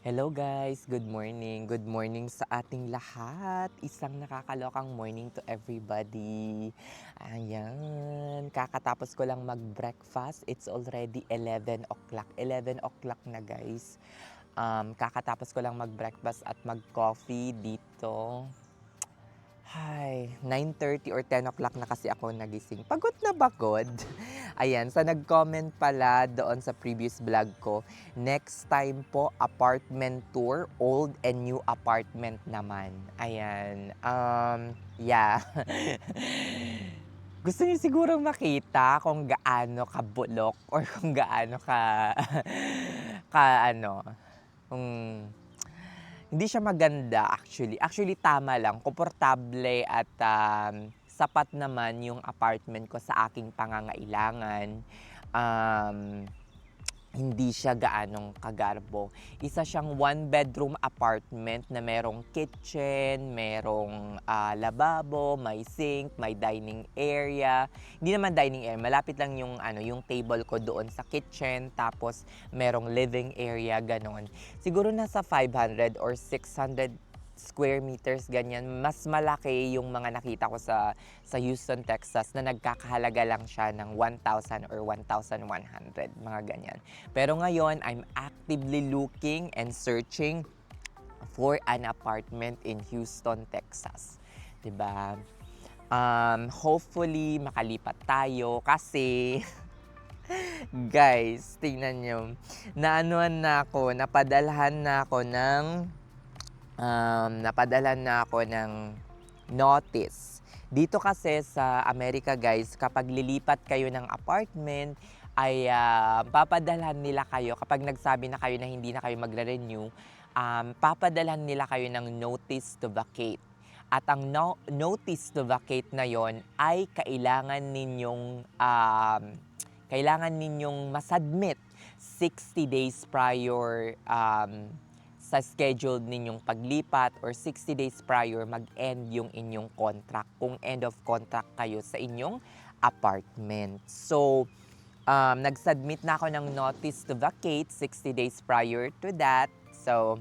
Hello guys, good morning. Good morning sa ating lahat. Isang nakakalokang morning to everybody. Ayan, kakatapos ko lang mag-breakfast. It's already 11 o'clock. 11 o'clock na guys. Kakatapos ko lang mag-breakfast at mag-coffee dito. Hi, 9:30 or 10 o'clock na kasi ako nagising. Pagod na pagod. Ayan, sa nag-comment pala doon sa previous vlog ko, next time po apartment tour, old and new apartment naman. Ayan, yeah. Gusto niyo siguro makita kung gaano kabulok or kung gaano ka ka kung hindi siya maganda actually. Actually tama lang, komportable at, sapat naman yung apartment ko sa aking pangangailangan. Um, Hindi siya gaanong kagarbo. Isa siyang one bedroom apartment na merong kitchen, merong, lababo, may sink, may dining area. Hindi naman dining area, malapit lang yung table ko doon sa kitchen, tapos merong living area, gano'n. Siguro nasa 500 or 600 square meters, ganyan. Mas malaki yung mga nakita ko sa Houston, Texas na nagkakahalaga lang siya ng 1,000 or 1,100, mga ganyan. Pero ngayon, I'm actively looking and searching for an apartment in Houston, Texas. 'Di ba? Hopefully makalipat tayo kasi guys, tingnan niyo, napadalhan na ako ng notice. Dito kasi sa Amerika guys, kapag lilipat kayo ng apartment, ay papadalhan nila kayo kapag nagsabi na kayo na hindi na kayo magre-renew, papadalhan nila kayo ng notice to vacate. At ang notice to vacate na yon ay kailangan ninyong masubmit 60 days prior sa scheduled ninyong paglipat or 60 days prior mag-end yung inyong contract kung end of contract kayo sa inyong apartment. So, nag-submit na ako ng notice to vacate 60 days prior to that. So,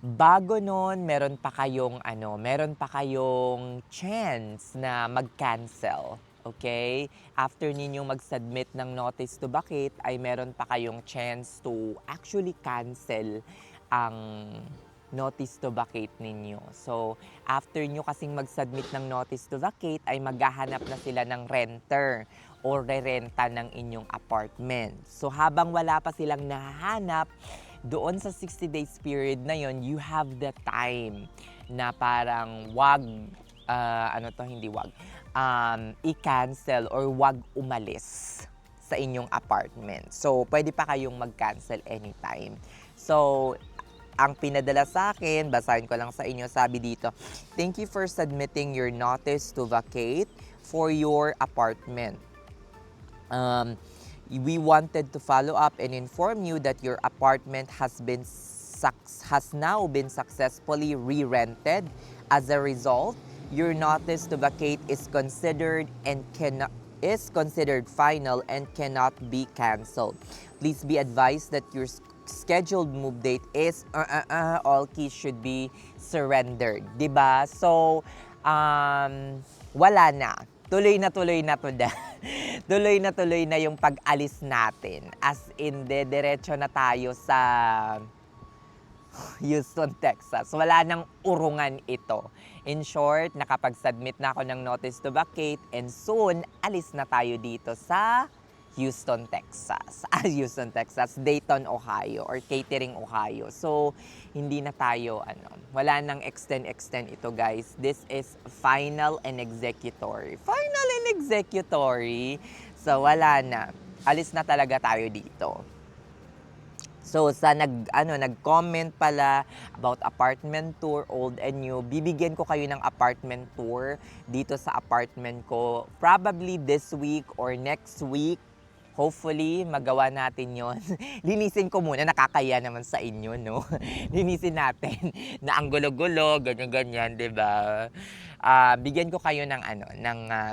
bago nun, meron pa kayong chance na mag-cancel. Okay? After ninyong mag-submit ng notice to vacate, ay meron pa kayong chance to actually cancel ang notice to vacate ninyo. So, after nyo kasing mag-submit ng notice to vacate, ay maghahanap na sila ng renter o re-renta ng inyong apartment. So, habang wala pa silang nahahanap, doon sa 60 days period na yon, you have the time na parang i-cancel or wag umalis sa inyong apartment. So, pwede pa kayong mag-cancel anytime. So, ang pinadala sa akin, basahin ko lang sa inyo, sabi dito, "Thank you for submitting your notice to vacate for your apartment. We wanted to follow up and inform you that your apartment has now been successfully re-rented. As a result, your notice to vacate is considered final and cannot be canceled. Please be advised that your scheduled move date is all keys should be surrendered." 'Di ba? So, wala na. Tuloy na to tuloy na yung pag-alis natin. As in, diretso na tayo sa Houston, Texas. Wala nang urungan ito. In short, nakapag-submit na ako ng notice to vacate and soon, alis na tayo dito sa Houston, Texas. Houston, Texas, Dayton, Ohio or Catering, Ohio. So, hindi na tayo, wala nang extend ito guys. This is final and executory. Final and executory. So, wala na. Alis na talaga tayo dito. So sa nag-comment pala about apartment tour, old and new, bibigyan ko kayo ng apartment tour dito sa apartment ko probably this week or next week. hopefully magawa natin yon. Linisin ko muna, nakakaya naman sa inyo, no? Linisin natin na ang gulo-gulo, ganyan-ganyan, 'di ba? Bigyan ko kayo ng ano,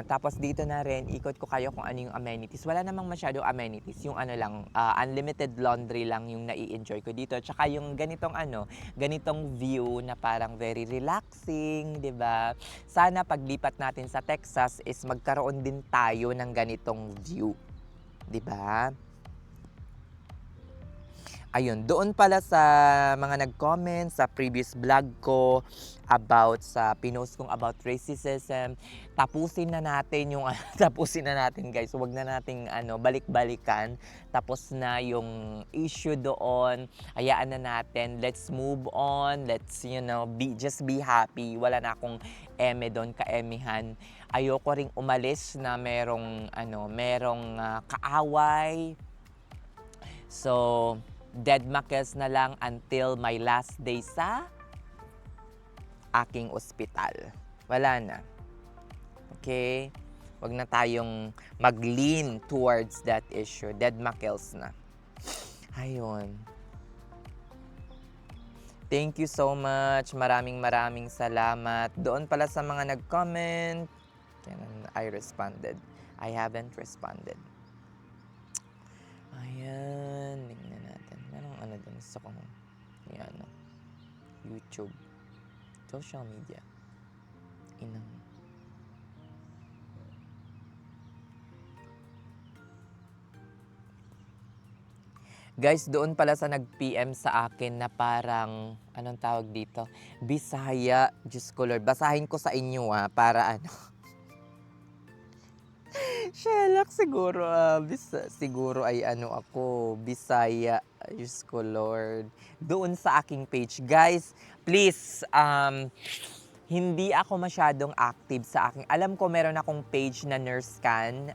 tapos dito na rin ikot ko kayo kung ano yung amenities. Wala namang masyadong amenities, yung ano lang, unlimited laundry lang yung nai-enjoy ko dito. Tsaka yung ganitong view na parang very relaxing, 'di ba? Sana paglipat natin sa Texas is magkaroon din tayo ng ganitong view, 'di ba? Ayun, doon pala sa mga nag-comment sa previous vlog ko about sa pinost kong about racism, tapusin na natin yung tapusin na natin guys. Huwag na nating balik-balikan. Tapos na yung issue doon. Hayaan na natin. Let's move on. Let's just be happy. Wala na akong eme doon, kaemihan. Ayoko ring umalis na merong kaaway. So, dead makels na lang until my last day sa aking ospital. Wala na. Okay? Wag na tayong mag-lean towards that issue. Dead makels na. Ayun. Thank you so much. Maraming salamat. Doon pala sa mga nag-comment. I responded. I haven't responded. Ayan. Tingnan natin. Merong dun sa YouTube. Social media. Guys, doon pala sa nag-PM sa akin na parang, anong tawag dito? Bisaya, Diyos ko Lord. Basahin ko sa inyo para Shelak, siguro ay ako, Bisaya, Diyos ko Lord. Doon sa aking page. Guys, please, hindi ako masyadong active sa aking, alam ko meron akong page na nurse scan,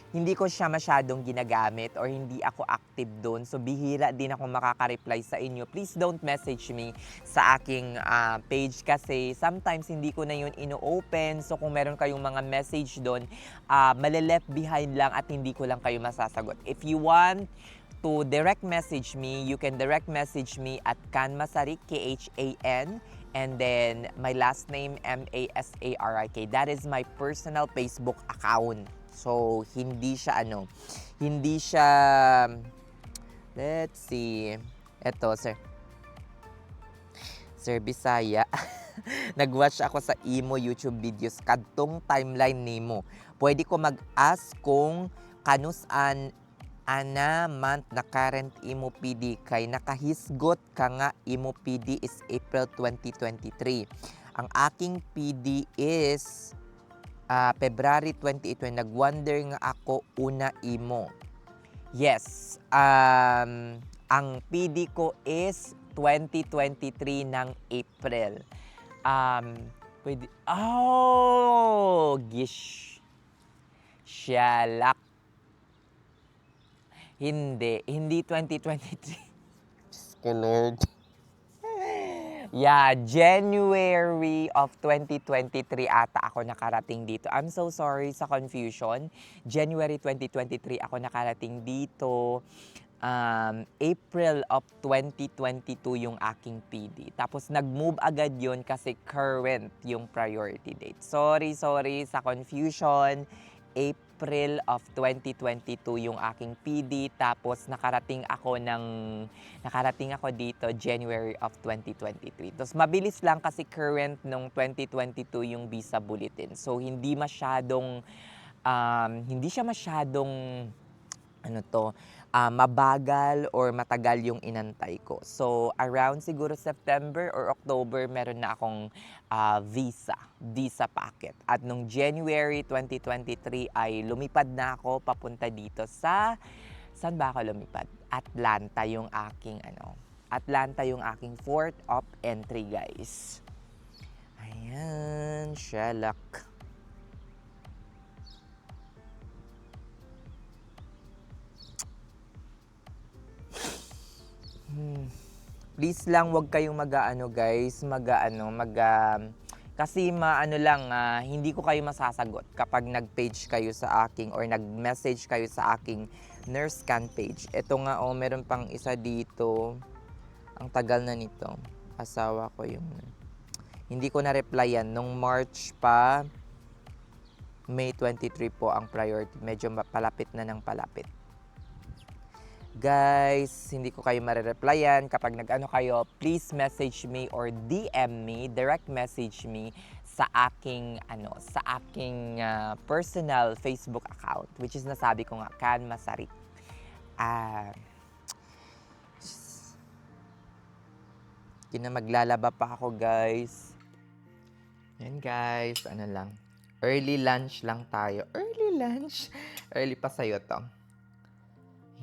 hindi ko siya masyadong ginagamit or hindi ako active doon. So, bihira din ako makaka-reply sa inyo. Please don't message me sa aking page kasi sometimes hindi ko na yun ino-open. So, kung meron kayong mga message doon, mali-left behind lang at hindi ko lang kayo masasagot. If you want to direct message me, you can direct message me at Kanmasarik, Khan, and then my last name, Masarik. That is my personal Facebook account. So, hindi siya let's see. Eto, Sir Bisaya. Nag-watch ako sa imo YouTube videos. Kadtong timeline nimo. Pwede ko mag-ask kung kanusan ana month na current imo PD kay nakahisgot ka nga imo PD is April 2023. Ang aking PD is February 28, when nag-wonder nga ako una imo. Yes, ang PD ko is 2023 ng April. Gish. Shalak. Hindi 2023. Diyos ko Lord. Yeah, January of 2023 ata ako nakarating dito. I'm so sorry sa confusion. January 2023 ako nakarating dito. April of 2022 yung aking PD. Tapos nag-move agad yon kasi current yung priority date. Sorry sa confusion. April of 2022 yung aking PD, tapos nakarating ako dito January of 2023. Tapos mabilis lang kasi current nung 2022 yung visa bulletin. So hindi siya masyadong mabagal or matagal yung inantay ko. So, around siguro September or October, meron na akong visa packet. At nung January 2023 ay lumipad na ako papunta dito saan ba ako lumipad? Atlanta yung aking port of entry, guys. Ayan, shalak. Please lang wag kayong guys, Kasi maano lang, hindi ko kayo masasagot kapag nag-page kayo sa aking or nag-message kayo sa aking nurse scan page. Ito nga, oh, meron pang isa dito. Ang tagal na nito. Asawa ko yung... Hindi ko na-replyan. Nung March pa, May 23 po ang priority. Medyo palapit na ng palapit. Guys, hindi ko kayo mare-replyan. Kapag nag-ano kayo, please message me or DM me, direct message me sa aking personal Facebook account, which is nasabi ko nga, Can Masarik. Maglalaba pa ako, guys. Yan, guys, ano lang. Early lunch lang tayo. Early lunch. Early pa sa'yo to.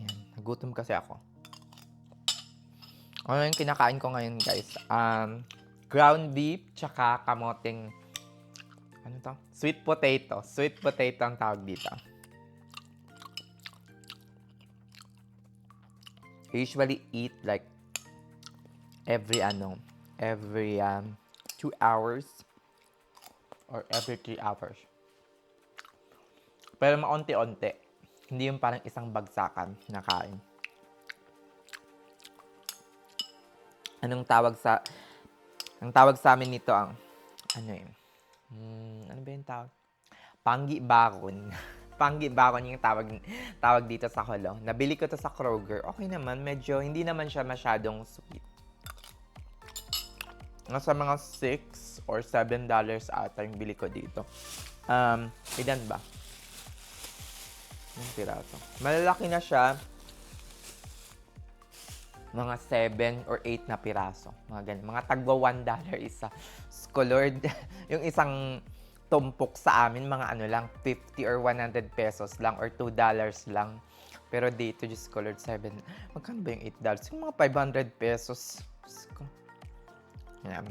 Yan, nagutom kasi ako. Ano yung kinakain ko ngayon, guys? Ground beef, tsaka kamoting, ano to? Sweet potato. Sweet potato ang tawag dito. I usually eat like every 2 hours or every 3 hours. Pero maunti-unti. Hindi yung parang isang bagsakan na kain. Ang tawag sa amin nito ang, ano ba yung tawag? Panggi bakon. Panggi bakon yung tawag dito sa Holo. Nabili ko to sa Kroger. Okay naman, medyo, hindi naman siya masyadong sweet. Nasa mga $6 or $7 ata yung bili ko dito. Ilan ba? Yung piraso. Malalaki na siya. Mga 7 or 8 na piraso. Mga ganyan. Mga tagwa $1 isa. Lord, yung isang tumpok sa amin, mga lang, 50 or 100 pesos lang or $2 lang. Pero dito, just Lord, 7. Magkano ba yung $8? Yung mga 500 pesos. Yan.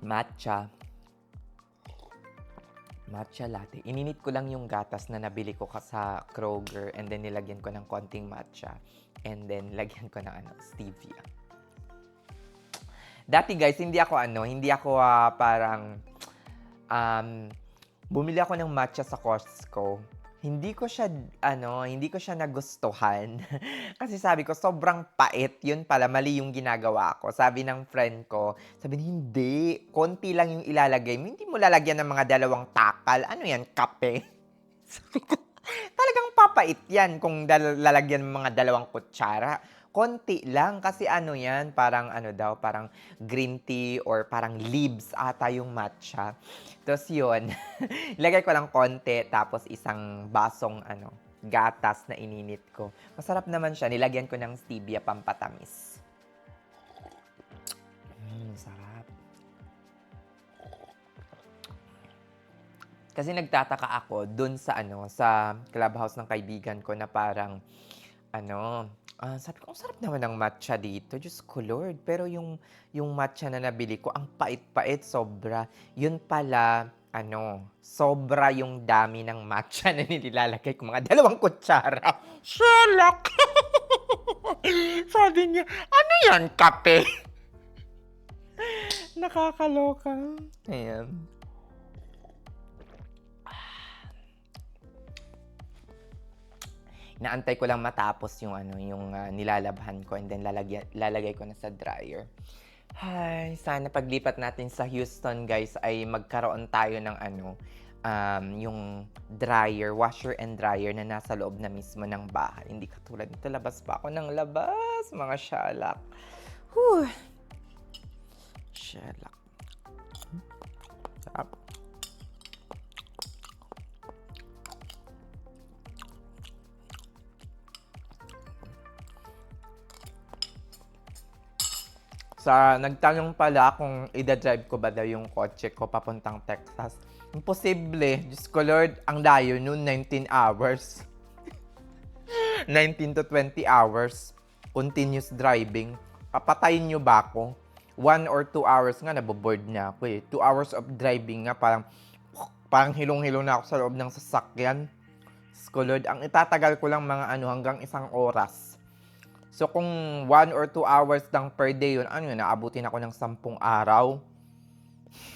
Matcha latte. Ininit ko lang yung gatas na nabili ko sa Kroger and then nilagyan ko ng konting matcha and then lagyan ko ng stevia. Dati, guys, hindi ako parang bumili ako ng matcha sa Costco. Hindi ko siya nagustuhan. Kasi sabi ko, sobrang pait. Yun pala, mali yung ginagawa ko. Sabi ng friend ko, hindi. Konti lang yung ilalagay mo. Hindi mo lalagyan ng mga 2 takal. Ano yan, kape? Sabi ko, talagang papait yan kung lalagyan ng mga 2 kutsara. Konti lang kasi yan, parang parang green tea or parang leaves ata yung matcha. Tapos yun, ilagay ko lang konti tapos isang basong gatas na ininit ko. Masarap naman siya, nilagyan ko ng stevia pampatamis. Sarap. Kasi nagtataka ako dun sa sa clubhouse ng kaibigan ko na parang sabi ko, ang sarap naman ng matcha dito. Diyos ko, Lord. Pero yung matcha na nabili ko, ang pait-pait, sobra. Yun pala, sobra yung dami ng matcha na nilalagay ko. Mga 2 kutsara. Sherlock! Sabi niya, ano yan, kape? Nakakaloka. Ayan. Naantay ko lang matapos yung nilalabhan ko and then lalagay ko na sa dryer. Ay, sana paglipat natin sa Houston, guys, ay magkaroon tayo ng yung dryer, washer and dryer na nasa loob na mismo ng bahay. Hindi katulad nito, labas pa ako ng labas, mga shalak. Whew. Shalak. Sarap. Nagtanong pala kung ida-drive ko ba daw yung kotse ko papuntang Texas. Imposible. Diyos ko, Lord, ang layo noon, 19 hours. 19 to 20 hours. Continuous driving. Papatayin nyo ba ako? 1 or 2 hours nga, naboboard na ako eh. 2 hours of driving nga, parang hilong-hilong na ako sa loob ng sasakyan. Diyos ko, Lord, ang itatagal ko lang mga hanggang 1 oras. So kung 1 or 2 hours lang per day yun, ano yun, aabutin ako ng 10 araw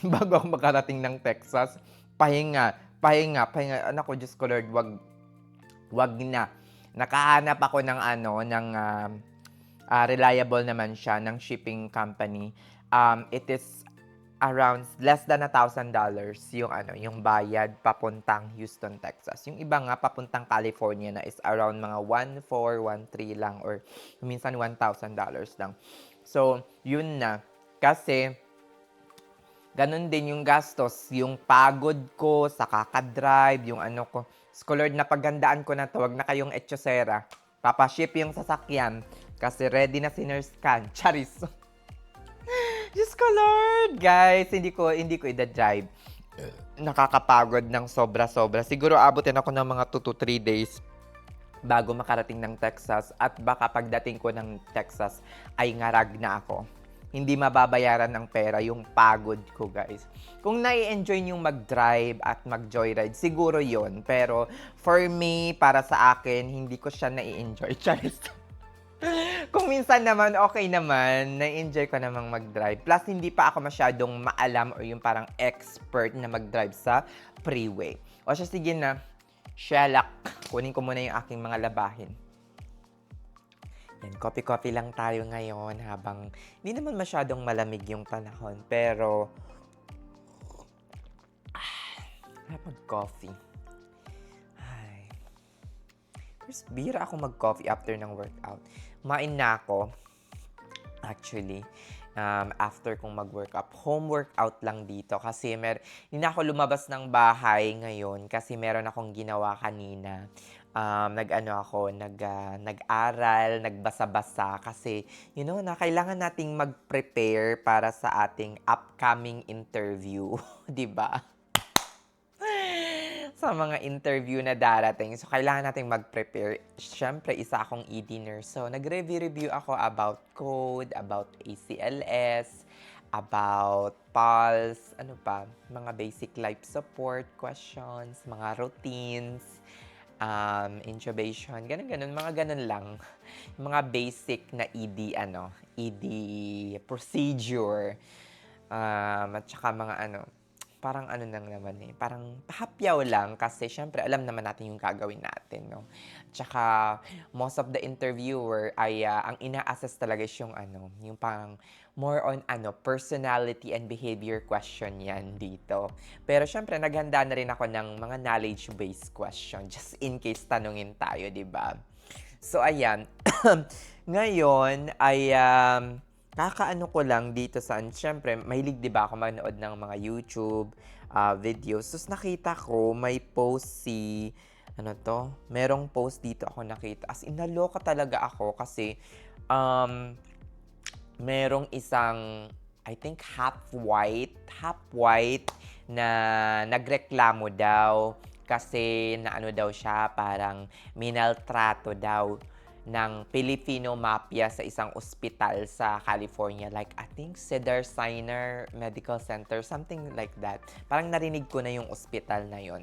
bago ako makarating ng Texas. Pahinga, pahinga, pahinga. Anak ko, Diyos ko Lord, wag na. Nakahanap ako ng ano, ng reliable naman siya ng shipping company. It is around less than $1,000 yung ano, yung bayad papuntang Houston, Texas. Yung iba nga papuntang California na is around mga 1,400, 1,300 lang or minsan $1,000 lang. So, yun na. Kasi ganun din yung gastos, yung pagod ko sa kaka-drive, yung ano ko. Diyos Lord, napagandaan ko na to, wag na kayong etsyosera. Papaship yung sasakyan kasi ready na si Nurse Can. Charis. Diyos ko Lord! Guys, hindi ko ida-drive. Nakakapagod ng sobra-sobra. Siguro abutin ako ng mga 2 to 3 days bago makarating ng Texas at baka pagdating ko ng Texas ay ngarag na ako. Hindi mababayaran ng pera yung pagod ko, guys. Kung nai-enjoy yung mag-drive at mag-joyride, siguro yon. Pero for me, para sa akin, hindi ko siya nai-enjoy. Charis. Kung minsan naman, okay naman. Na-enjoy ko namang mag-drive. Plus, hindi pa ako masyadong maalam or yung parang expert na mag-drive sa freeway. O siya, sige na. Shelak. Kunin ko muna yung aking mga labahin. Yan, coffee-coffee lang tayo ngayon habang hindi naman masyadong malamig yung panahon. Pero, mag-coffee. Ay. First, bihira ako mag-coffee after ng workout. Main na ako, actually, after kong mag-workout. Home workout lang dito kasi hindi na ako lumabas ng bahay ngayon kasi meron akong ginawa kanina. Nag-aral, nagbasa-basa kasi, na kailangan nating mag-prepare para sa ating upcoming interview, 'di ba? Sa mga interview na darating. So, kailangan nating mag-prepare. Siyempre, isa akong ED nurse. So, nag-review ako about code, about ACLS, about PALS, ano pa, mga basic life support questions, mga routines, intubation, ganun, mga ganun lang. Mga basic na ED procedure, at saka mga parang ano lang naman parang hapyaw lang kasi syempre alam naman natin yung gagawin natin, no? Tsaka most of the interviewer ay ang ina-assess talaga is yung parang more on personality and behavior question yan dito. Pero syempre naghanda na rin ako ng mga knowledge-based question just in case tanungin tayo, 'di ba? So ayan, ngayon ay kakaano ko lang dito siyempre mahilig 'di ba ako manood ng mga YouTube videos. Tapos nakita ko may post merong post dito ako nakita. As in naloka talaga ako kasi merong isang I think half white na nagreklamo daw kasi daw siya parang minaltrato daw ng Filipino mafia sa isang ospital sa California. Like, I think Cedars-Sinai Medical Center, something like that. Parang narinig ko na yung ospital na yon.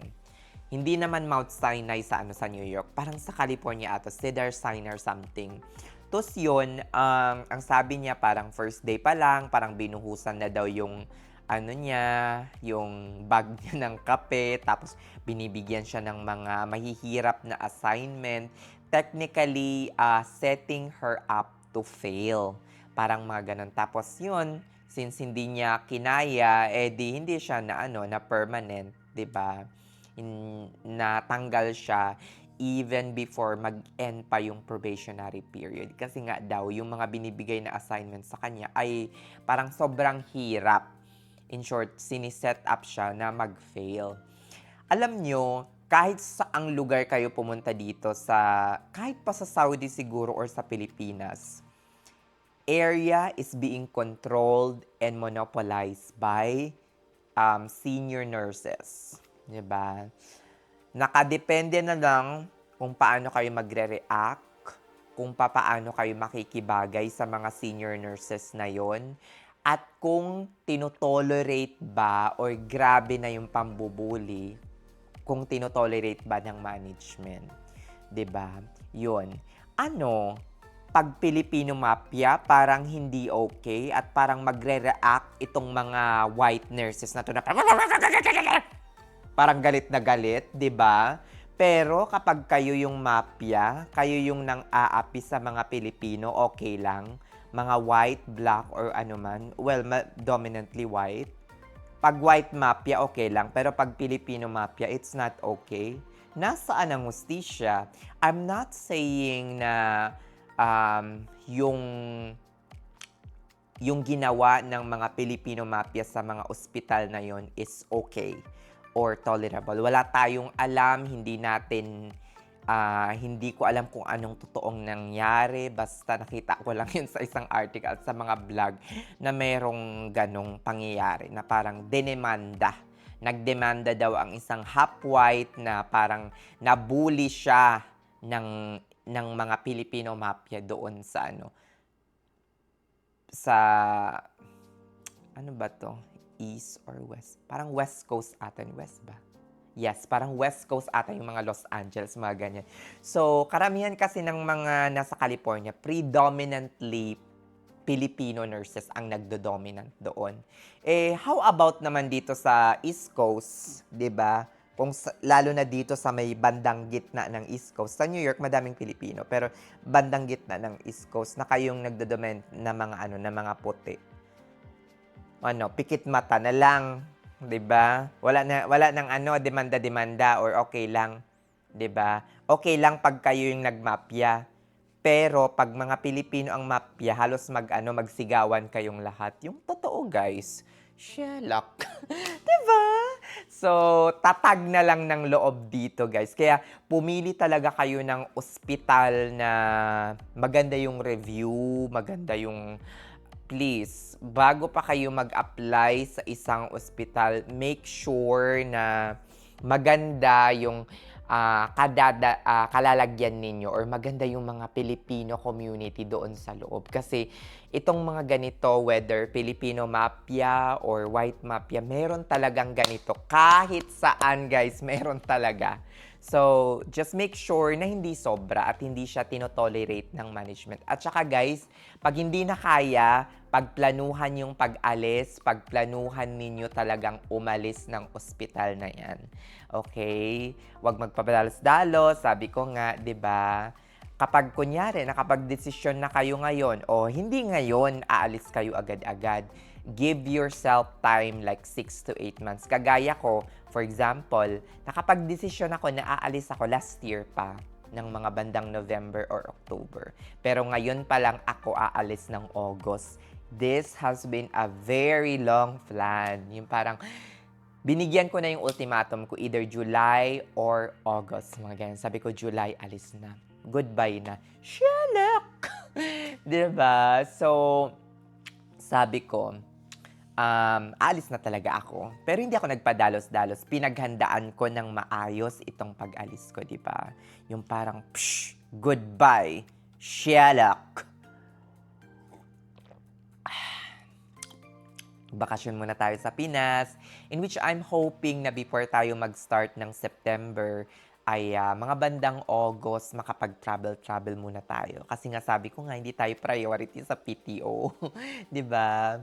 Hindi naman Mount Sinai sa New York. Parang sa California ata, Cedars-Sinai something. Tapos yun, ang sabi niya parang first day pa lang, parang binuhusan na daw yung yung bag niya ng kape, tapos binibigyan siya ng mga mahihirap na assignment, technically setting her up to fail. Parang mga ganun. Tapos yun, since hindi niya kinaya, hindi siya na permanent, 'di ba? Natanggal siya even before mag-end pa yung probationary period. Kasi nga daw, yung mga binibigay na assignment sa kanya ay parang sobrang hirap. In short, siniset up siya na mag-fail. Alam nyo, kahit saang lugar kayo pumunta dito kahit pa sa Saudi siguro or sa Pilipinas, area is being controlled and monopolized by senior nurses. Diba? Nakadepende na lang kung paano kayo magre-react, kung paano kayo makikibagay sa mga senior nurses na yon, at kung tinotolerate ba or grabe na yung pambubuli, kung tinotolerate ba ng management. 'Di ba? 'Yun. pag Filipino Mafia, parang hindi okay at parang magre-react itong mga white nurses na to na parang galit na galit, 'di ba? Pero kapag kayo yung mafia, kayo yung nang-aapi sa mga Pilipino, okay lang. Mga white, black, or ano man, well, dominantly white. Pag white mafia, okay lang. Pero pag Filipino mafia, it's not okay. Nasaan ang hustisya? I'm not saying na um, yung yung ginawa ng mga Filipino mafia sa mga ospital na yon is okay or tolerable. Wala tayong alam, hindi ko alam kung anong totoong nangyari. Basta nakita ko lang yun sa isang article at sa mga vlog na merong ganong pangyayari na parang denemanda. Nagdemanda daw ang isang half-white na parang nabully siya ng mga Filipino mafia doon sa ano ba to? East or West? Parang West Coast ata, West ba? Yes, parang West Coast ata yung mga Los Angeles, mga ganyan. So, karamihan kasi ng mga nasa California, predominantly Filipino nurses ang nagdo-dominant doon. How about naman dito sa East Coast, 'di ba? Lalo na dito sa may bandang gitna ng East Coast. Sa New York, madaming Pilipino, pero bandang gitna ng East Coast na kayong nagdo-dominant na na mga puti. Pikit mata na lang, 'di ba? Wala nang demanda-demanda or okay lang, 'di ba? Okay lang pag kayo yung nagmafia. Pero pag mga Pilipino ang mafia, halos magsigawan kayong lahat. Yung totoo, guys. Sherlock. 'Di ba? So, tatag na lang ng loob dito, guys. Kaya pumili talaga kayo ng ospital na maganda yung review, maganda yung please, bago pa kayo mag-apply sa isang ospital, make sure na maganda yung kalalagyan ninyo or maganda yung mga Filipino community doon sa loob. Kasi itong mga ganito, whether Filipino mafia or white mafia, meron talagang ganito. Kahit saan, guys, meron talaga. So, just make sure na hindi sobra at hindi siya tinotolerate ng management. At saka guys, pag hindi na kaya, pagplanuhan yung pag-alis, pagplanuhan ninyo talagang umalis ng ospital na yan. Okay? Huwag magpapadalos-dalos, sabi ko nga, 'di ba? Kapag kunyari, nakapag-desisyon na kayo ngayon o hindi ngayon, aalis kayo agad-agad. Give yourself time like 6 to 8 months. Kagaya ko, for example, nakapag-desisyon ako na aalis ako last year pa ng mga bandang November or October. Pero ngayon pa lang ako aalis ng August. This has been a very long plan. Yung parang binigyan ko na yung ultimatum ko either July or August. Mga ganyan. Sabi ko, July, alis na. Goodbye na. Sherlock! Diba? So, sabi ko, alis na talaga ako. Pero hindi ako nagpadalos-dalos. Pinaghandaan ko ng maayos itong pag-alis ko, di ba? Yung parang, goodbye, Sherlock. Bakasyon muna tayo sa Pinas, in which I'm hoping na before tayo mag-start ng September, ay mga bandang August, makapag-travel muna tayo. Kasi nga sabi ko nga, hindi tayo priority sa PTO. di ba?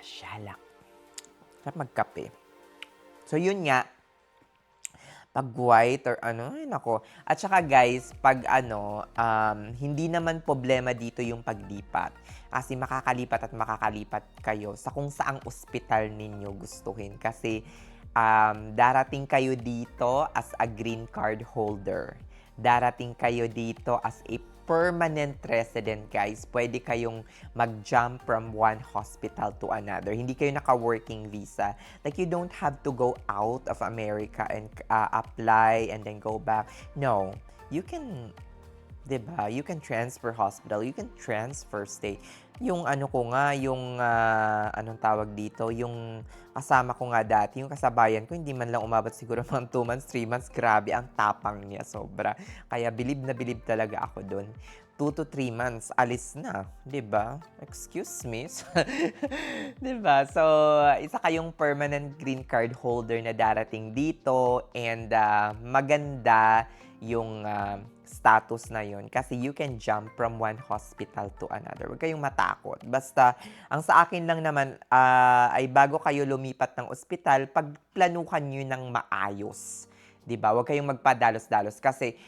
Shalak. Sarap magkape. So, yun nga. Pag white or ay nako. At saka guys, pag hindi naman problema dito yung paglipat. Kasi makakalipat kayo sa kung saang ospital ninyo gustuhin. Kasi darating kayo dito as a green card holder. Darating kayo dito as a permanent resident, guys. Pwede kayong mag-jump from one hospital to another. Hindi kayo naka-working visa. Like, you don't have to go out of America and apply and then go back. No. You can, diba? You can transfer hospital. You can transfer state. Yung anong tawag dito, yung kasama ko nga dati, yung kasabayan ko, hindi man lang umabot siguro mga 2 months, 3 months. Grabe, ang tapang niya, sobra. Kaya bilib na bilib talaga ako doon. 2 to 3 months, alis na. 'Di ba? Excuse me. 'Di ba? So, isa kayong permanent green card holder na darating dito and maganda yung status na yun kasi you can jump from one hospital to another. Huwag kayong matakot. Basta, ang sa akin lang naman ay bago kayo lumipat ng ospital, pagplanuhan nyo ng maayos. 'Di ba? Huwag kayong magpadalos-dalos kasi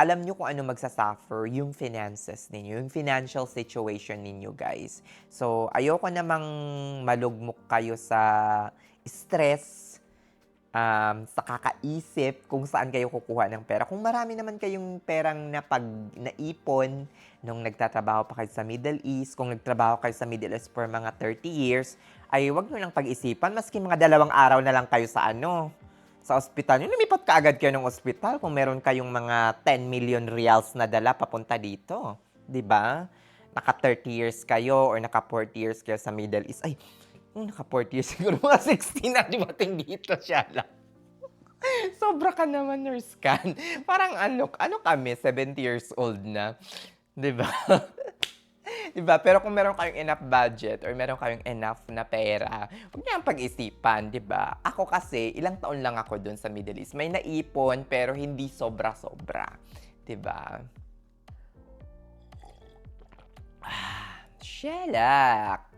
alam nyo kung ano magsasuffer, yung finances ninyo, yung financial situation ninyo, guys. So, ayoko namang malugmok kayo sa stress, sa kakaisip kung saan kayo kukuha ng pera. Kung marami naman kayong perang naipon nung nagtatrabaho pa kayo sa Middle East, kung nagtrabaho kayo sa Middle East for mga 30 years, ay wag nyo lang pag-isipan, maski mga 2 araw na lang kayo sa ospital. Yung lumipat ka agad kayo ng ospital kung meron kayong mga 10 million reals na dala papunta dito. 'Di ba? Naka 30 years kayo or naka 40 years kayo sa Middle East. Ay, naka 40 years siguro mga 16 na dumating dito siya lang. Sobra ka naman, nurse kan. Parang ano kami, 70 years old na. 'Di ba? 'Di ba? Pero kung meron kayong enough budget or meron kayong enough na pera, huwag niyang pag-isipan, 'di ba? Ako kasi, ilang taon lang ako dun sa Middle East. May naipon, pero hindi sobra-sobra. 'Di ba? Shellac!